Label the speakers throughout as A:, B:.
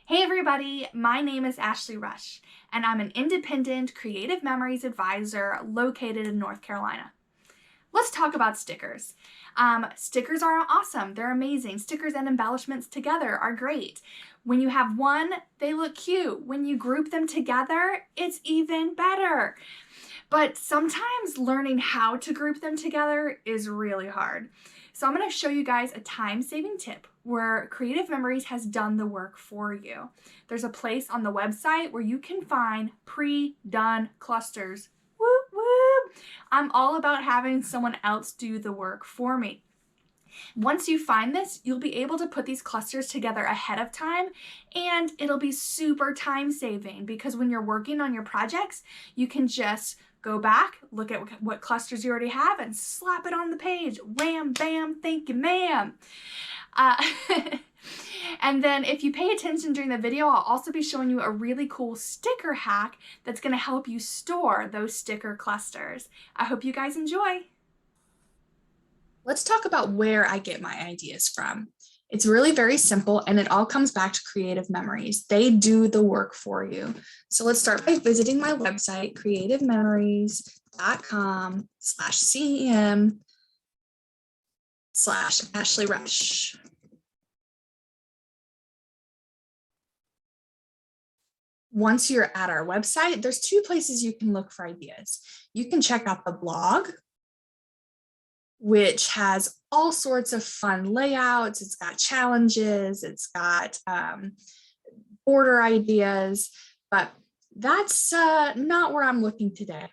A: Hey everybody, my name is Ashley Rush, and I'm an independent creative memories advisor located in North Carolina. Let's talk about stickers. Stickers are awesome. They're amazing. Stickers and embellishments together are great. When you have one, they look cute. When you group them together, it's even better. But sometimes learning how to group them together is really hard. So I'm going to show you guys a time-saving tip where Creative Memories has done the work for you. There's a place on the website where you can find pre-done clusters. Whoop, whoop. I'm all about having someone else do the work for me. Once you find this, you'll be able to put these clusters together ahead of time, and it'll be super time-saving because when you're working on your projects, you can just go back, look at what clusters you already have, and slap it on the page. Wham, bam, thank you, ma'am. And then if you pay attention during the video, I'll also be showing you a really cool sticker hack that's going to help you store those sticker clusters. I hope you guys enjoy. Let's talk about where I get my ideas from. It's really very simple, and it all comes back to Creative Memories. They do the work for you. So let's start by visiting my website, creativememories.com/cem/Ashley Rush. Once you're at our website, there's two places you can look for ideas. You can check out the blog, which has all sorts of fun layouts. It's got challenges, it's got border ideas, but that's not where I'm looking today.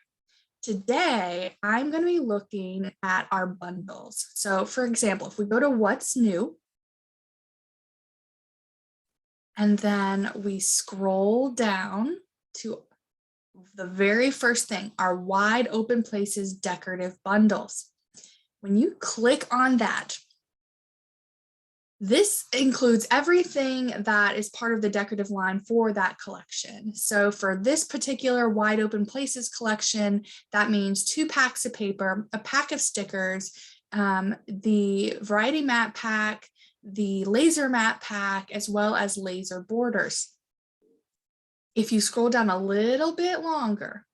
A: Today, I'm going to be looking at our bundles. So for example, if we go to what's new, and then we scroll down to the very first thing, our wide open places decorative bundles. When you click on that, this includes everything that is part of the decorative line for that collection. So for this particular wide open places collection, that means 2 packs of paper, a pack of stickers, the variety mat pack, the laser mat pack, as well as laser borders. If you scroll down a little bit longer,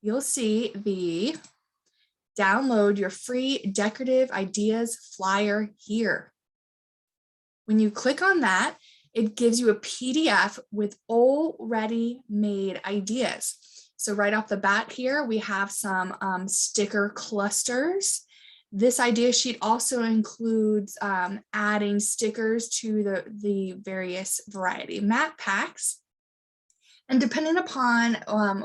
A: you'll see the download your free decorative ideas flyer here. When you click on that, it gives you a PDF with already made ideas. So right off the bat here, we have some sticker clusters. This idea sheet also includes adding stickers to the various variety mat packs. And depending upon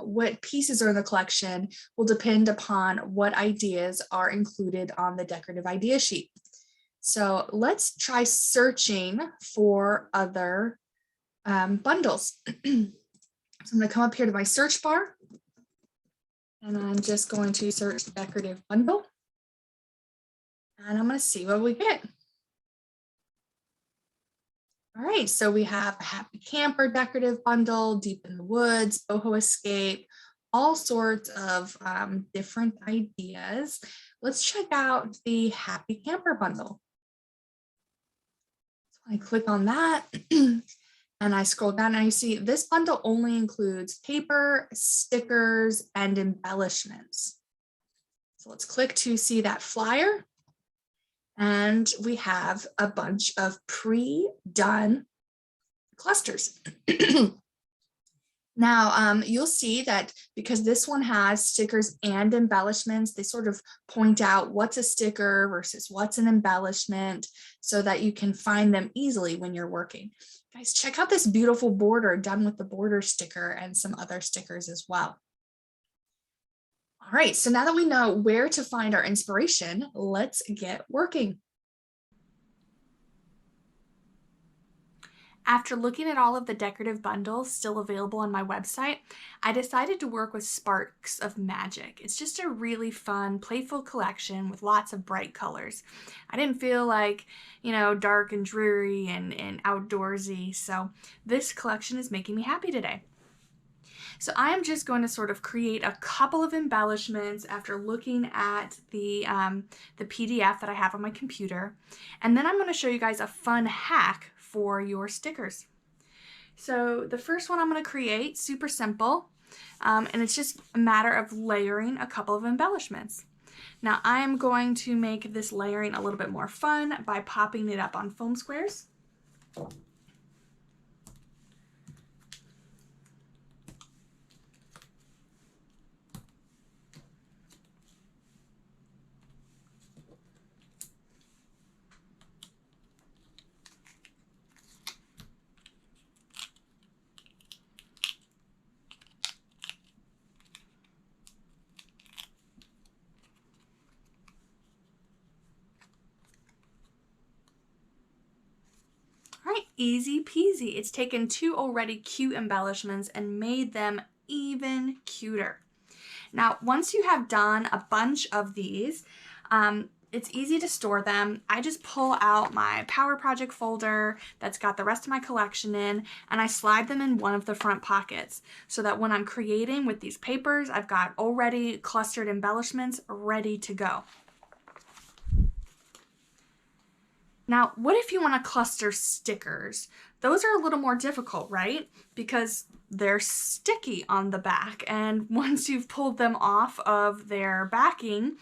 A: what pieces are in the collection will depend upon what ideas are included on the decorative idea sheet. So let's try searching for other bundles. So I'm going to come up here to my search bar, and I'm just going to search decorative bundle. And I'm going to see what we get. All right, so we have a Happy Camper decorative bundle, Deep in the Woods, Boho Escape, all sorts of different ideas. Let's check out the Happy Camper bundle. So I click on that and I scroll down and I see this bundle only includes paper, stickers, and embellishments. So let's click to see that flyer. And we have a bunch of pre-done clusters. Now, you'll see that because this one has stickers and embellishments, they sort of point out what's a sticker versus what's an embellishment so that you can find them easily when you're working. Guys, check out this beautiful border done with the border sticker and some other stickers as well. All right, so now that we know where to find our inspiration, let's get working. After looking at all of the decorative bundles still available on my website, I decided to work with Sparks of Magic. It's just a really fun, playful collection with lots of bright colors. I didn't feel like, dark and dreary and outdoorsy, so this collection is making me happy today. So I'm just going to sort of create a couple of embellishments after looking at the PDF that I have on my computer. And then I'm going to show you guys a fun hack for your stickers. So the first one I'm going to create, super simple, and it's just a matter of layering a couple of embellishments. Now I'm going to make this layering a little bit more fun by popping it up on foam squares. Right, easy peasy. It's taken two already cute embellishments and made them even cuter. Now, once you have done a bunch of these, it's easy to store them. I just pull out my Power Project folder that's got the rest of my collection in, and I slide them in one of the front pockets so that when I'm creating with these papers, I've got already clustered embellishments ready to go. Now, what if you want to cluster stickers? Those are a little more difficult, right? Because they're sticky on the back, and once you've pulled them off of their backing,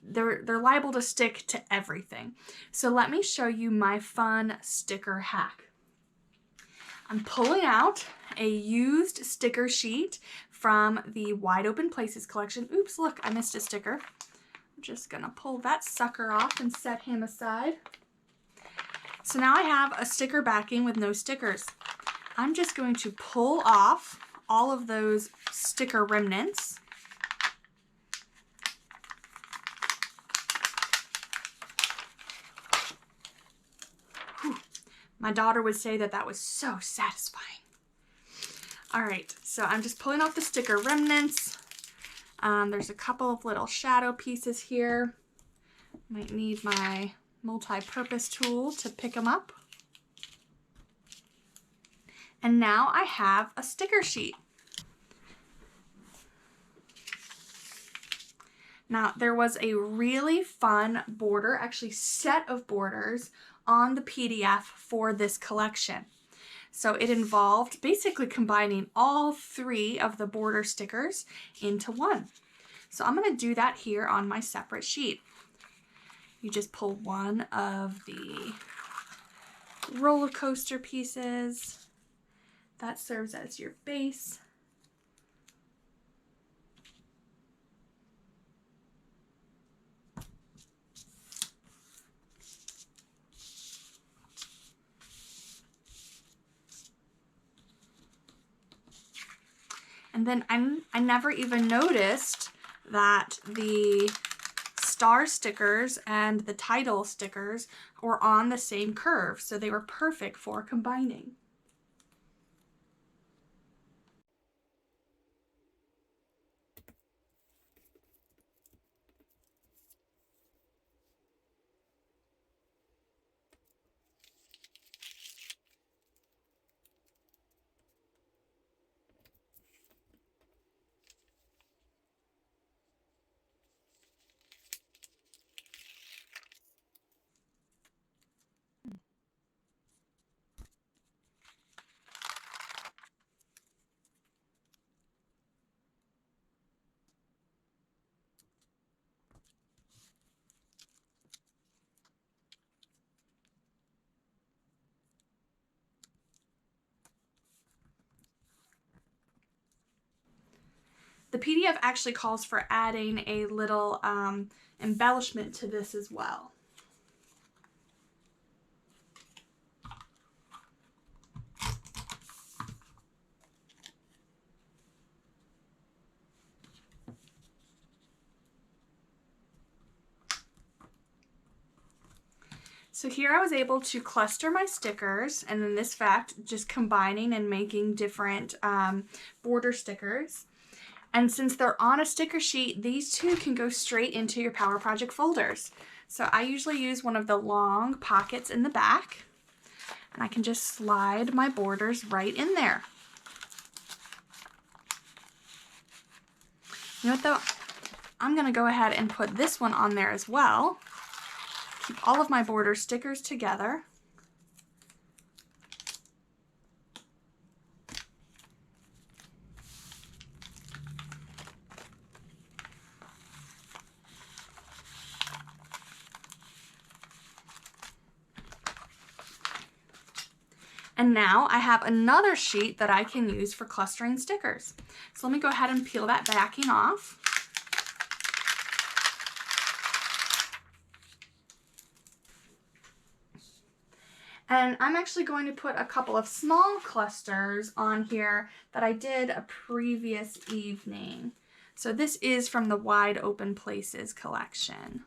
A: they're liable to stick to everything. So let me show you my fun sticker hack. I'm pulling out a used sticker sheet from the Wide Open Places collection. Oops, look, I missed a sticker. I'm just gonna pull that sucker off and set him aside. So now I have a sticker backing with no stickers. I'm just going to pull off all of those sticker remnants. Whew. My daughter would say that that was so satisfying. All right, so I'm just pulling off the sticker remnants. There's a couple of little shadow pieces here. Might need my multi-purpose tool to pick them up. And now I have a sticker sheet. Now there was a really fun border, actually set of borders on the PDF for this collection. So it involved basically combining all three of the border stickers into one. So I'm going to do that here on my separate sheet. You just pull one of the roller coaster pieces. That serves as your base. And then I never even noticed that the star stickers and the title stickers were on the same curve, so they were perfect for combining. The PDF actually calls for adding a little embellishment to this as well. So here I was able to cluster my stickers, and in this fact, just combining and making different border stickers. And since they're on a sticker sheet, these two can go straight into your Power Project folders. So I usually use one of the long pockets in the back, and I can just slide my borders right in there. You know what though? I'm gonna go ahead and put this one on there as well. Keep all of my border stickers together. And now I have another sheet that I can use for clustering stickers. So let me go ahead and peel that backing off. And I'm actually going to put a couple of small clusters on here that I did a previous evening. So this is from the Wide Open Places collection.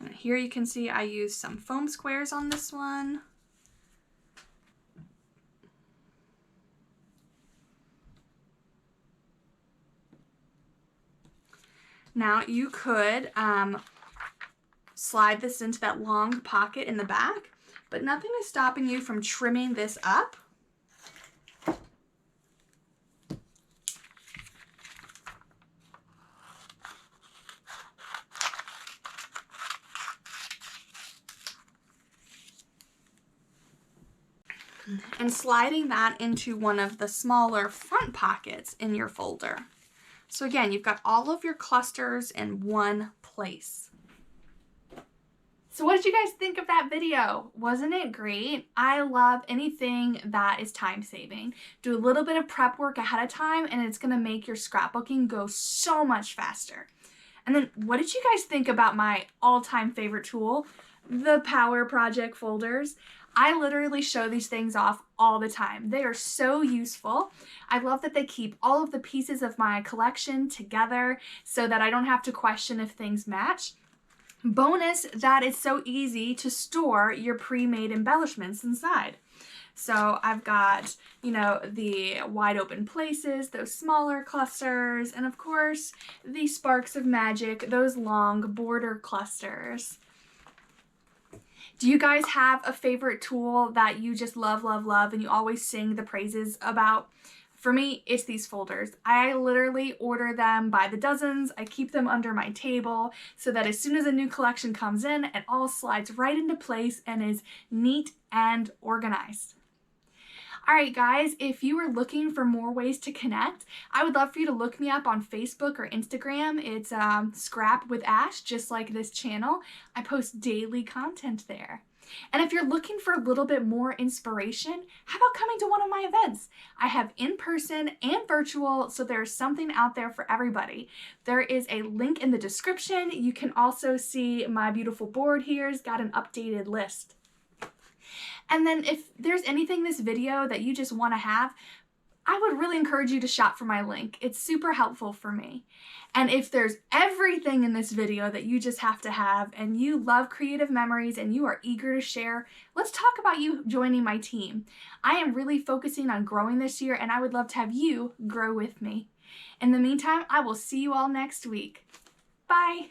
A: And here you can see I used some foam squares on this one. Now you could slide this into that long pocket in the back, but nothing is stopping you from trimming this up. And sliding that into one of the smaller front pockets in your folder. So again, you've got all of your clusters in one place. So what did you guys think of that video? Wasn't it great? I love anything that is time saving. Do a little bit of prep work ahead of time and it's gonna make your scrapbooking go so much faster. And then what did you guys think about my all-time favorite tool, the Power Project folders? I literally show these things off all the time. They are so useful. I love that they keep all of the pieces of my collection together so that I don't have to question if things match. Bonus that it's so easy to store your pre-made embellishments inside. So I've got, you know, the Wide Open Places, those smaller clusters, and of course, the Sparks of Magic, those long border clusters. Do you guys have a favorite tool that you just love, love, love, and you always sing the praises about? For me, it's these folders. I literally order them by the dozens. I keep them under my table so that as soon as a new collection comes in, it all slides right into place and is neat and organized. All right, guys, if you are looking for more ways to connect, I would love for you to look me up on Facebook or Instagram. It's Scrap with Ash, just like this channel. I post daily content there. And if you're looking for a little bit more inspiration, how about coming to one of my events? I have in-person and virtual, so there's something out there for everybody. There is a link in the description. You can also see my beautiful board here. It's got an updated list. And then if there's anything in this video that you just want to have, I would really encourage you to shop for my link. It's super helpful for me. And if there's everything in this video that you just have to have and you love creative memories and you are eager to share, let's talk about you joining my team. I am really focusing on growing this year and I would love to have you grow with me. In the meantime, I will see you all next week. Bye.